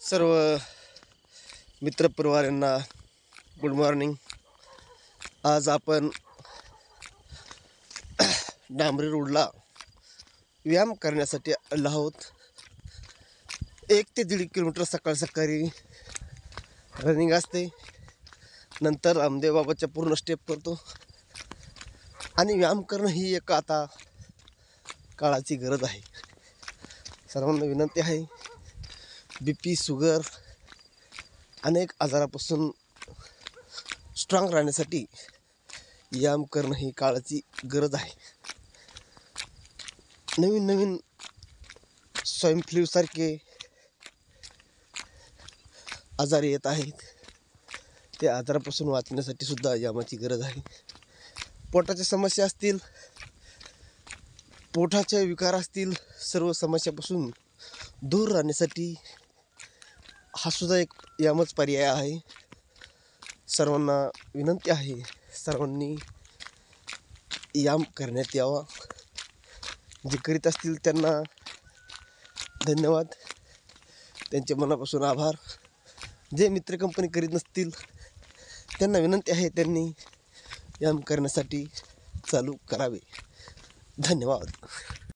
सर्व मित्रपरिवारांना good morning. आज आपण डांबरी रोडला व्यायाम करण्यासाठी आलो आहोत। 1 ते 1.5 किलोमीटर सकाळ सकाळी रनिंग असते, नंतर रामदेव बाबाच्या पूर्ण स्टेप करतो। आणि व्यायाम करणं ही एक आता काळाची गरज आहे। सर्वांना विनंती आहे, BP शुगर अनेक आजारापासून स्ट्रॉंग राहण्यासाठी व्यायाम करणं ही काळाची गरज आहे। नवीन नवीन स्वाईन फ्लू सारखे आजार येत आहेत, त्या आजारापासून वाचण्यासाठी सुद्धा व्यायामाची गरज आहे। पोटाच्या समस्या असतील, पोटाचे विकार असतील, सर्व समस्यापासून दूर राहण्यासाठी हा सुद्धा एक व्यायामच पर्याय आहे। सर्वांना विनंती आहे, सर्वांनी व्यायाम करण्यात यावा। जे करीत असतील त्यांना धन्यवाद, त्यांचे मनापासून आभार। जे मित्र कंपनी करीत नसतील त्यांना विनंती आहे, त्यांनी व्यायाम करण्यासाठी चालू करावे। धन्यवाद।